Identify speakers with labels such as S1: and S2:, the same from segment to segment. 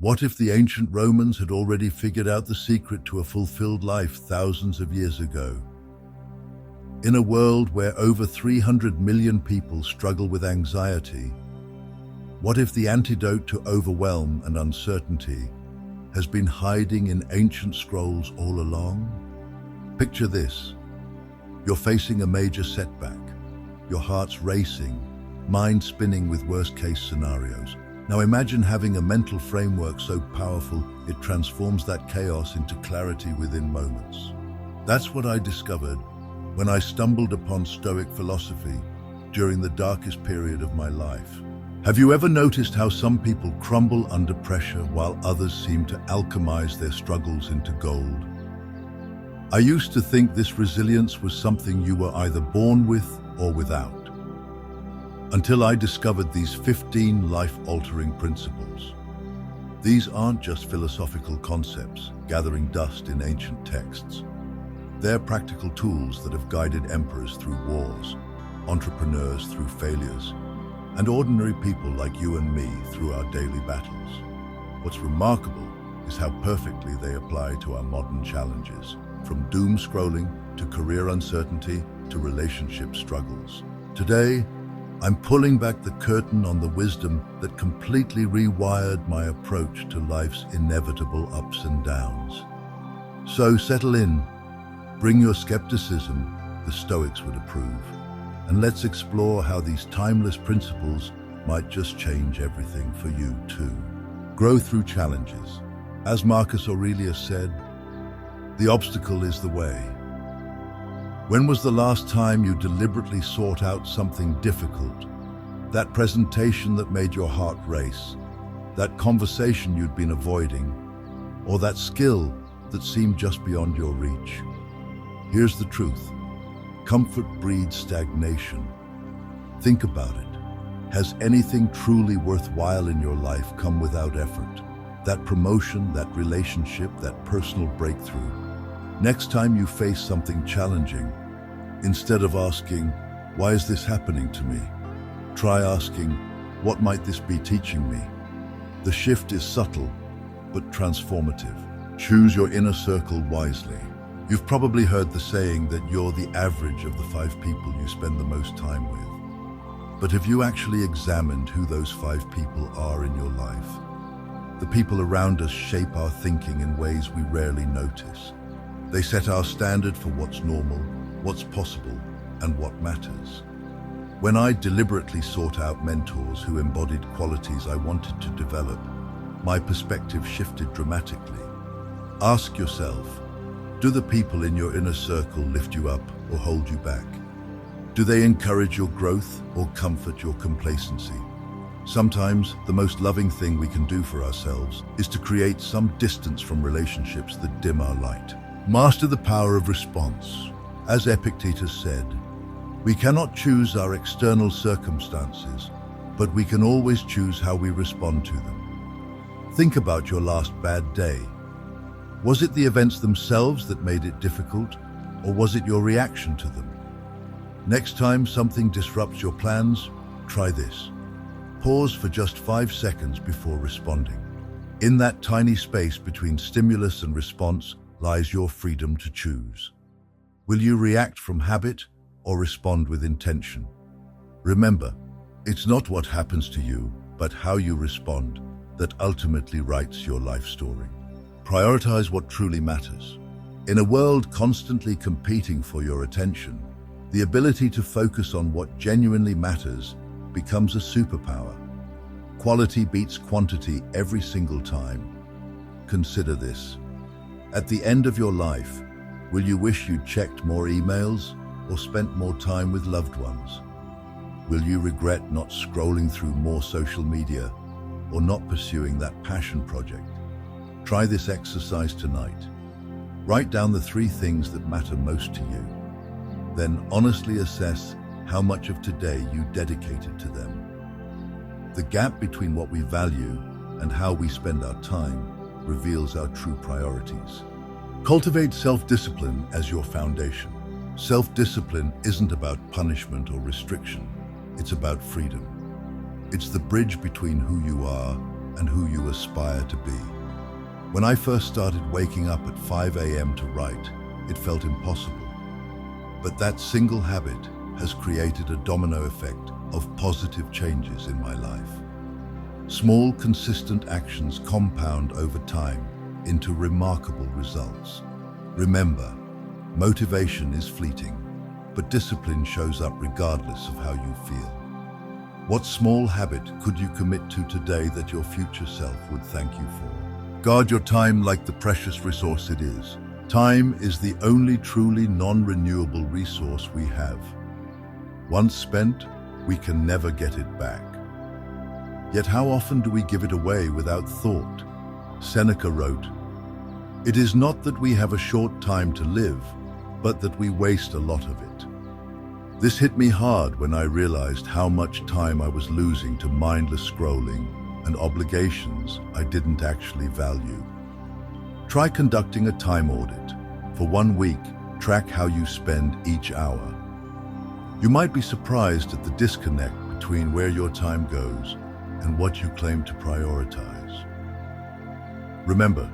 S1: What if the ancient Romans had already figured out the secret to a fulfilled life thousands of years ago? In a world where over 300 million people struggle with anxiety, what if the antidote to overwhelm and uncertainty has been hiding in ancient scrolls all along? Picture this. You're facing a major setback. Your heart's racing, mind spinning with worst-case scenarios. Now imagine having a mental framework so powerful it transforms that chaos into clarity within moments. That's what I discovered when I stumbled upon Stoic philosophy during the darkest period of my life. Have you ever noticed how some people crumble under pressure while others seem to alchemize their struggles into gold? I used to think this resilience was something you were either born with or without, until I discovered these 15 life-altering principles. These aren't just philosophical concepts gathering dust in ancient texts. They're practical tools that have guided emperors through wars, entrepreneurs through failures, and ordinary people like you and me through our daily battles. What's remarkable is how perfectly they apply to our modern challenges, from doom scrolling to career uncertainty to relationship struggles. Today, I'm pulling back the curtain on the wisdom that completely rewired my approach to life's inevitable ups and downs. So settle in, bring your skepticism, the Stoics would approve, and let's explore how these timeless principles might just change everything for you too. Grow through challenges. As Marcus Aurelius said, the obstacle is the way. When was the last time you deliberately sought out something difficult? That presentation that made your heart race, that conversation you'd been avoiding, or that skill that seemed just beyond your reach? Here's the truth. Comfort breeds stagnation. Think about it. Has anything truly worthwhile in your life come without effort? That promotion, that relationship, that personal breakthrough. Next time you face something challenging, instead of asking, "Why is this happening to me?" try asking, "What might this be teaching me?" The shift is subtle, but transformative. Choose your inner circle wisely. You've probably heard the saying that you're the average of the 5 people you spend the most time with. But have you actually examined who those 5 people are in your life? The people around us shape our thinking in ways we rarely notice. They set our standard for what's normal, what's possible, and what matters. When I deliberately sought out mentors who embodied qualities I wanted to develop, my perspective shifted dramatically. Ask yourself, do the people in your inner circle lift you up or hold you back? Do they encourage your growth or comfort your complacency? Sometimes the most loving thing we can do for ourselves is to create some distance from relationships that dim our light. Master the power of response. As Epictetus said, we cannot choose our external circumstances, but we can always choose how we respond to them. Think about your last bad day. Was it the events themselves that made it difficult, or was it your reaction to them? Next time something disrupts your plans, try this. Pause for just 5 seconds before responding. In that tiny space between stimulus and response lies your freedom to choose. Will you react from habit or respond with intention? Remember, it's not what happens to you, but how you respond that ultimately writes your life story. Prioritize what truly matters. In a world constantly competing for your attention, the ability to focus on what genuinely matters becomes a superpower. Quality beats quantity every single time. Consider this. At the end of your life, will you wish you'd checked more emails or spent more time with loved ones? Will you regret not scrolling through more social media or not pursuing that passion project? Try this exercise tonight. Write down the 3 things that matter most to you. Then honestly assess how much of today you dedicated to them. The gap between what we value and how we spend our time reveals our true priorities. Cultivate self-discipline as your foundation. Self-discipline isn't about punishment or restriction. It's about freedom. It's the bridge between who you are and who you aspire to be. When I first started waking up at 5 a.m. to write, it felt impossible. But that single habit has created a domino effect of positive changes in my life. Small, consistent actions compound over time into remarkable results. Remember, motivation is fleeting, but discipline shows up regardless of how you feel. What small habit could you commit to today that your future self would thank you for? Guard your time like the precious resource it is. Time is the only truly non-renewable resource we have. Once spent, we can never get it back. Yet how often do we give it away without thought? Seneca wrote, "It is not that we have a short time to live, but that we waste a lot of it." This hit me hard when I realized how much time I was losing to mindless scrolling and obligations I didn't actually value. Try conducting a time audit. For 1 week, track how you spend each hour. You might be surprised at the disconnect between where your time goes and what you claim to prioritize. Remember,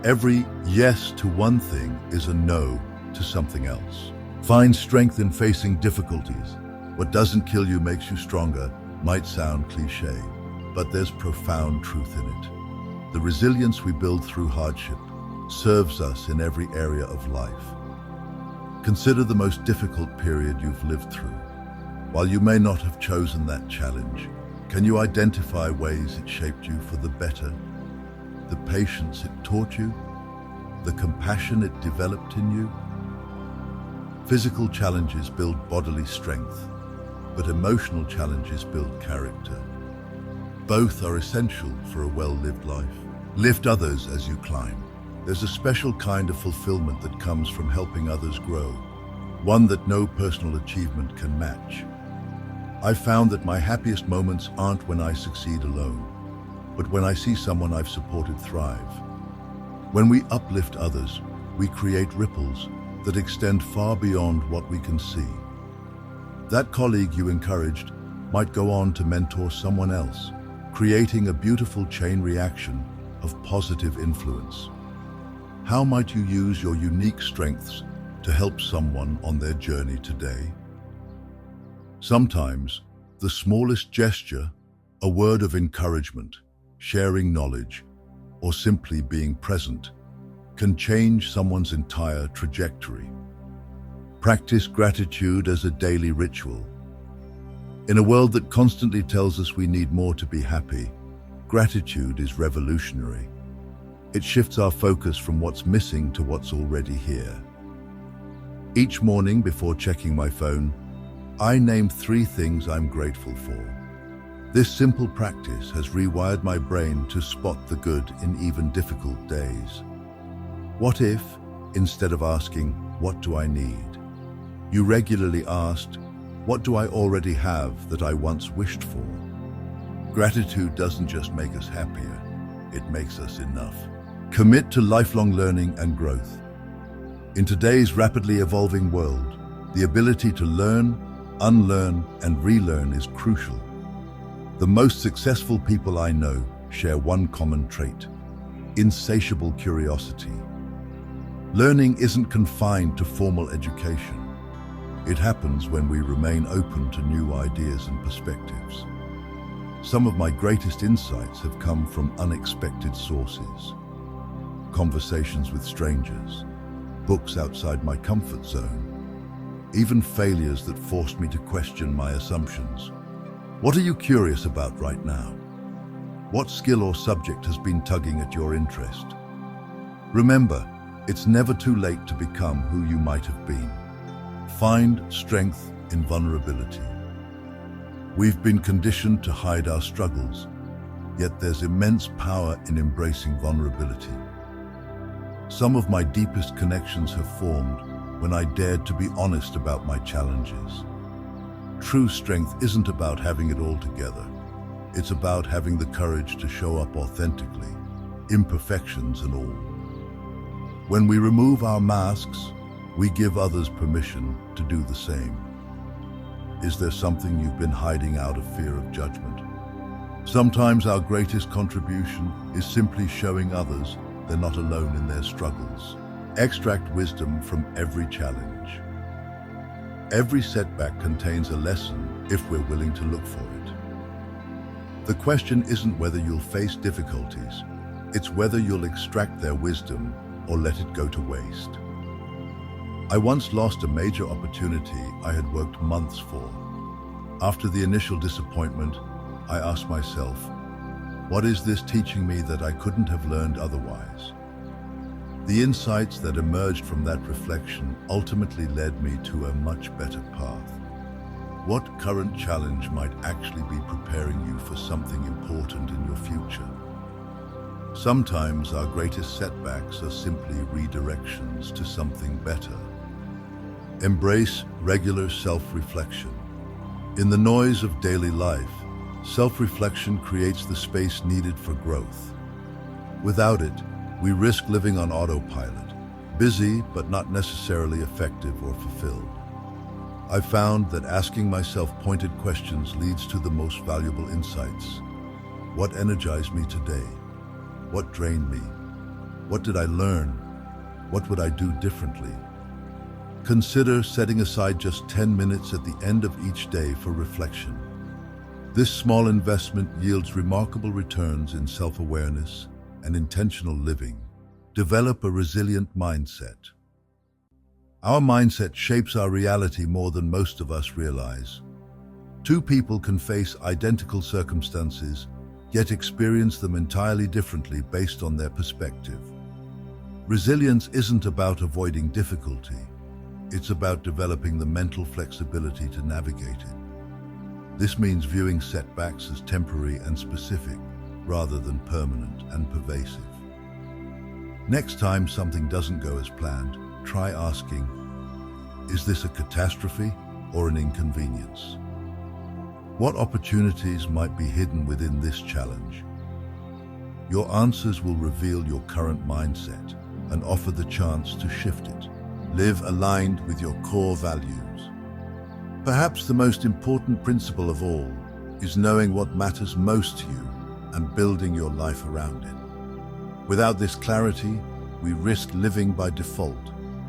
S1: every yes to one thing is a no to something else. Find strength in facing difficulties. What doesn't kill you makes you stronger might sound cliche, but there's profound truth in it. The resilience we build through hardship serves us in every area of life. Consider the most difficult period you've lived through. While you may not have chosen that challenge, can you identify ways it shaped you for the better? The patience it taught you? The compassion it developed in you? Physical challenges build bodily strength, but emotional challenges build character. Both are essential for a well-lived life. Lift others as you climb. There's a special kind of fulfillment that comes from helping others grow, one that no personal achievement can match. I've found that my happiest moments aren't when I succeed alone, but when I see someone I've supported thrive. When we uplift others, we create ripples that extend far beyond what we can see. That colleague you encouraged might go on to mentor someone else, creating a beautiful chain reaction of positive influence. How might you use your unique strengths to help someone on their journey today? Sometimes, the smallest gesture, a word of encouragement, sharing knowledge, or simply being present, can change someone's entire trajectory. Practice gratitude as a daily ritual. In a world that constantly tells us we need more to be happy, gratitude is revolutionary. It shifts our focus from what's missing to what's already here. Each morning before checking my phone, I name 3 things I'm grateful for. This simple practice has rewired my brain to spot the good in even difficult days. What if, instead of asking, "What do I need?" you regularly asked, "What do I already have that I once wished for?" Gratitude doesn't just make us happier, it makes us enough. Commit to lifelong learning and growth. In today's rapidly evolving world, the ability to learn, unlearn, and relearn is crucial. The most successful people I know share one common trait: insatiable curiosity. Learning isn't confined to formal education. It happens when we remain open to new ideas and perspectives. Some of my greatest insights have come from unexpected sources. Conversations with strangers, books outside my comfort zone, even failures that forced me to question my assumptions. What are you curious about right now? What skill or subject has been tugging at your interest? Remember, it's never too late to become who you might have been. Find strength in vulnerability. We've been conditioned to hide our struggles, yet there's immense power in embracing vulnerability. Some of my deepest connections have formed when I dared to be honest about my challenges. True strength isn't about having it all together. It's about having the courage to show up authentically, imperfections and all. When we remove our masks, we give others permission to do the same. Is there something you've been hiding out of fear of judgment? Sometimes our greatest contribution is simply showing others they're not alone in their struggles. Extract wisdom from every challenge. Every setback contains a lesson if we're willing to look for it. The question isn't whether you'll face difficulties, it's whether you'll extract their wisdom or let it go to waste. I once lost a major opportunity I had worked months for. After the initial disappointment, I asked myself, what is this teaching me that I couldn't have learned otherwise? The insights that emerged from that reflection ultimately led me to a much better path. What current challenge might actually be preparing you for something important in your future? Sometimes our greatest setbacks are simply redirections to something better. Embrace regular self-reflection. In the noise of daily life, self-reflection creates the space needed for growth. Without it, we risk living on autopilot, busy but not necessarily effective or fulfilled. I've found that asking myself pointed questions leads to the most valuable insights. What energized me today? What drained me? What did I learn? What would I do differently? Consider setting aside just 10 minutes at the end of each day for reflection. This small investment yields remarkable returns in self-awareness and intentional living. Develop a resilient mindset. Our mindset shapes our reality more than most of us realize. Two people can face identical circumstances, yet experience them entirely differently based on their perspective. Resilience isn't about avoiding difficulty. It's about developing the mental flexibility to navigate it. This means viewing setbacks as temporary and specific, rather than permanent and pervasive. Next time something doesn't go as planned, try asking, is this a catastrophe or an inconvenience? What opportunities might be hidden within this challenge? Your answers will reveal your current mindset and offer the chance to shift it. Live aligned with your core values. Perhaps the most important principle of all is knowing what matters most to you and building your life around it. Without this clarity, we risk living by default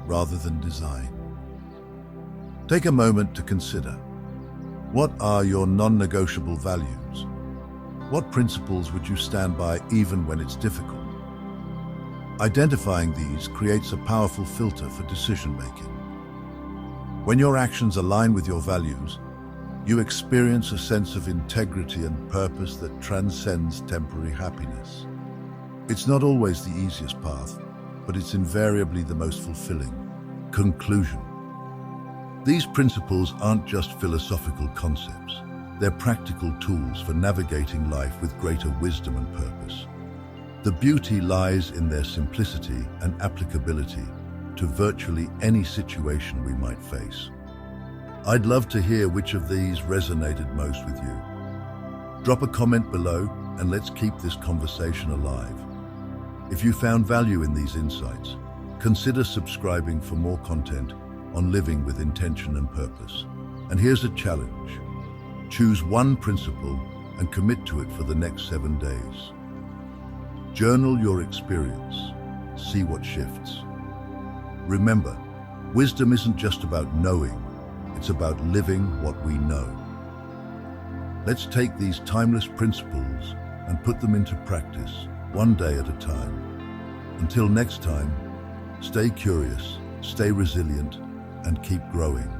S1: rather than design. Take a moment to consider, what are your non-negotiable values? What principles would you stand by even when it's difficult? Identifying these creates a powerful filter for decision-making. When your actions align with your values, you experience a sense of integrity and purpose that transcends temporary happiness. It's not always the easiest path, but it's invariably the most fulfilling. Conclusion. These principles aren't just philosophical concepts. They're practical tools for navigating life with greater wisdom and purpose. The beauty lies in their simplicity and applicability to virtually any situation we might face. I'd love to hear which of these resonated most with you. Drop a comment below and let's keep this conversation alive. If you found value in these insights, consider subscribing for more content on living with intention and purpose. And here's a challenge. Choose one principle and commit to it for the next 7 days. Journal your experience. See what shifts. Remember, wisdom isn't just about knowing, it's about living what we know. Let's take these timeless principles and put them into practice, one day at a time. Until next time, stay curious, stay resilient, and keep growing.